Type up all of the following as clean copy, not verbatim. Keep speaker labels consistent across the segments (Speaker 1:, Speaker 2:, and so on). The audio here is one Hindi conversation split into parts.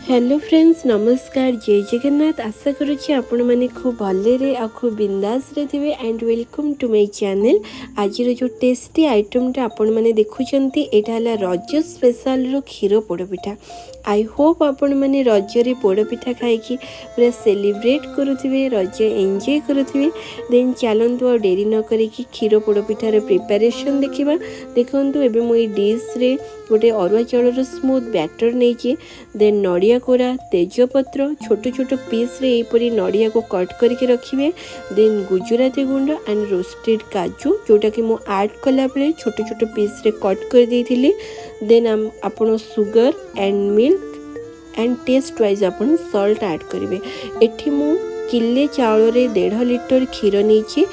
Speaker 1: हेलो फ्रेंड्स, नमस्कार, जय जगन्नाथ। आशा करुच्ची आपण मैंने खूब भले आ खूब बिंदास रे थे and welcome to my channel. आज जो टेस्टी आइटमटा आपण मैंने देखुंत यहाँ रज special row Kshir पोड़पिठा। I hope आपण मैंने रजरे पोड़पिठा खाई पूरा सेलिब्रेट करुवे, रज एंजॉय करुवे। देन चलतु आ डेरी न करी क्षीर पोड़पिठार प्रिपरेशन देखा। देखूँ एवं मुझे डिश रे गोटे अरुआ चाउल स्मूथ बैटर नहीं। देन नड़िया कोरा, तेजपत्र छोट छोट पीस रे एपरी नड़िया को कट करके रखिए। देन गुजराती गुंड एंड रोस्टेड काजू जोटा कि मु ऐड कला बेले छोट छोट पीस रे कट कर देइथिली। देन आपण sugar and milk and taste wise आपण सॉल्ट ऐड करेंगे। एठी मु किले चाउल रे 1.5 लिटर क्षीर नहीं,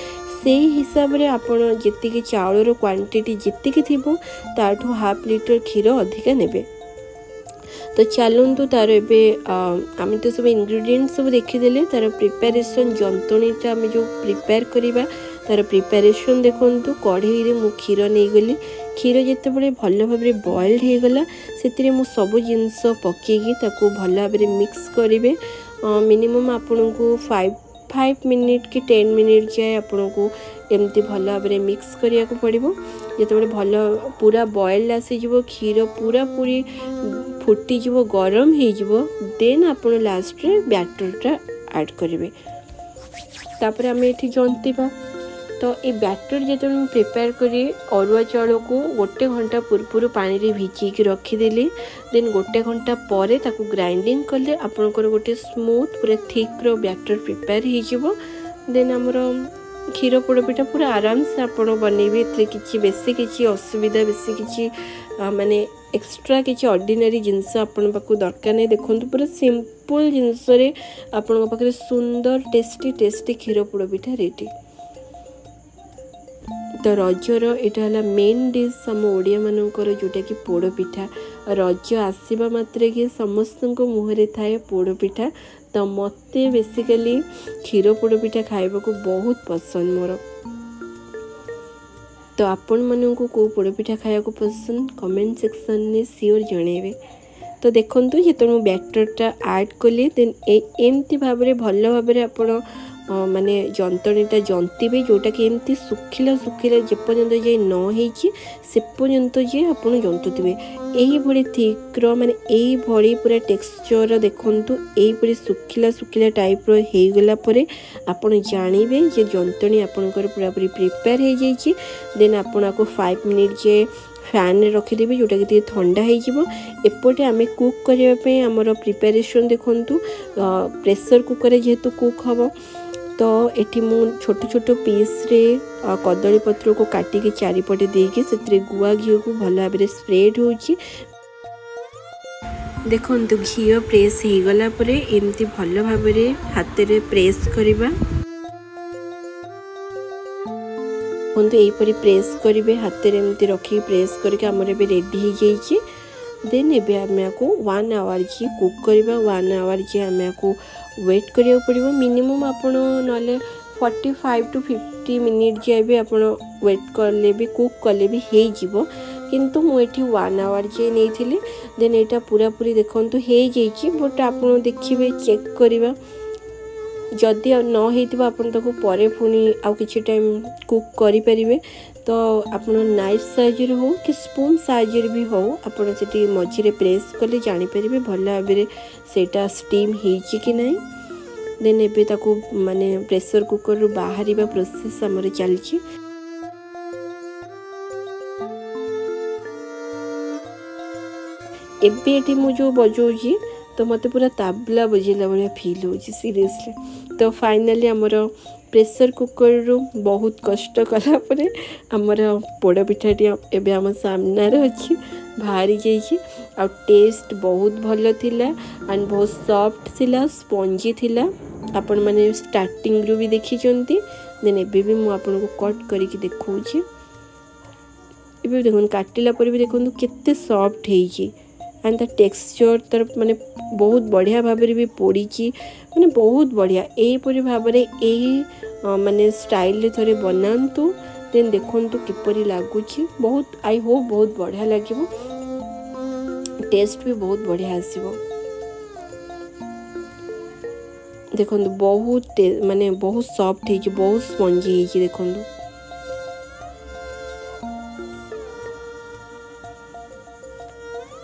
Speaker 1: से हिसाब रे आपण जेतिकी चाउल क्वांटिटी जेतिकी थिबो ताठू हाफ लिटर क्षीर अधिका नेबे। तो चलतु तार आम तो सब इंग्रेडिएंट सब देखीदे। तार प्रिपेरेसन जंतुणीटा आम जो प्रिपेयर करवा तार प्रिपेरेसन देखु। कढ़ई रे मु क्षीर नहीं गली। क्षीर जिते भल भाव बॉइल्ड हो गला से मु सब जिनस पकईकी भल भाव मिक्स करेंगे। मिनिमम आपन को 5 मिनिट कि 10 मिनिट जाए आपन को एमती भल भाव मिक्स करिया को पड़िबो। जिते भल पूरा बॉइल्ड आसीज क्षीर पूरा पूरी फुटीज गरम हो। देन आप लास्ट रे बैटरटा ऐड करेंगे। तापर आम ये जंतीबा। तो ये बैटर जो प्रिपेयर करी अरुआ चाउल को 1 घंटा पूर्व पानी रे भिजैक रखीदेली। देन 1 घंटा पर ताकू ग्राइंडिंग कले आपंकर गोटे स्मूथ पूरा थिक रो बैटर प्रिपेयर हो। देन आमर क्षीर पोड़पिठा पूरा आराम से आप बनइबे। किसी बेसी किसी असुविधा बेसी किसी माने एक्स्ट्रा किसी ऑर्डिनरी जिनस आपण पाखु दरकार नहीं। देखो पूरा सिंपल जिनस रे आपण पाखे सुंदर टेस्टी टेस्टी क्षीर पोड़पिठा रेडी। तो रजर यहाँ मेन डिश आम ओडिया मानकर जोटा कि पोड़पिठा। रज आसवा मात्रे कि समस्त मुहरे थाए पोड़पिठा। तो मते बेसिकली क्षीर पोड़पिठा खाइबा को बहुत पसंद मोर। तो आपण मानू को पोड़पिठा खाया को पसंद कमेंट सेक्शन में सियोर जनइबे। तो देखूँ जो बैटरटा ऐड कले देन एमती भाव भल भाव आप माने जंतणीटा जंतीबे जोटा कि एमती सुखिला सुखिला जेपर्यंत जे न होइछि से पर्यंत जे आपण जंतुथिबे। एही भली थिक्र माने एही भली पूरा टेक्सचर देखंतु एही भली सुखिला सुखिला टाइप रो हे गला परे आपण जानिबे जे जंतणी आपनकर पूरा पूरी प्रिपेयर हो जाइछि। देन आपण को 5 मिनिट जे फैन रे रखिदेबे जोटा कि ठंडा हो। एपटे आम कुक करने आमर प्रिपेरेसन देखंतु प्रेशर कुकर जेहेतु कुक हम। तो एठी मु छोट छोट पीस रे कदली पत्र को काटिकी चारिपटे देके से गुआ घी को भल भाव स्प्रेड होची। देखो घी प्रेस हो गला परे एमती भल भाव हाथ रे प्रेस करबा। यहीपरी प्रेस करेंगे हाथ में एमती रखी प्रेस करके आमर ए रेडी हो जाइए। देन एबे आम को 1 आवर जी कुक करवा। 1 आवर जी आम को वेट करिया पड़िबो। मिनिमम आपण नले 45 to 50 मिनिट जाए आप वेट कले भी कुक कले भी हो जिवो। किंतु मुझे 1 आवर जे नहीं। देन यहाँ पूरा पूरी देखु हो जाइए। बट आप देखिए चेक करवा जदि न हो पर पुणी आउ कि टाइम कुक करें। तो आप नाइफ साइज हो कि स्पून साइज भी हो आप मझे प्रेस कले जानीपर भल भाव से स्टीम हो कि नहीं। देन एबे ताकू माने प्रेशर कुकर रु बाहर प्रोसेस आमर चलची। एबे एटी मु जो बजाऊँगी तो मत पूरा ताबला बजेला भाया फिल हो सीरियसली। तो फाइनली आमर प्रेशर कुकर रु बहुत कष्ट कला परे आमर पोड़पिठाटी एबे आम सामने अच्छी बाहरी जाइए। आ टेस्ट बहुत भल थिला एंड बहुत सॉफ्ट थिला, स्पंजी थिला। आपण माने स्टार्टिंग रु भी देखी चंती। देन एबे भी मु आपन को कट करके देखौछि। एबे देखुन काटिला पर भी देखुन केते सॉफ्ट हेछि एंड द टेक्सचर तर माने बहुत बढ़िया भाव भी पड़ी माने बहुत बढ़िया। यहीपरी भाव माने स्टाइल थोड़े बनातु। देन देखंतु किपरि लागुछि। बहुत आई होप बहुत बढ़िया लगे। टेस्ट भी बहुत बढ़िया आसीबो। देखो बहुत माने बहुत सॉफ्ट है, बहुत स्पंजी है। देखो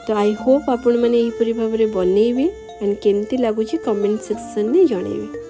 Speaker 1: तो आई होप आपण मैंने यहीपरी भाव में बनइबे एंड केमती लगुच कमेंट सेक्शन में जनइबे।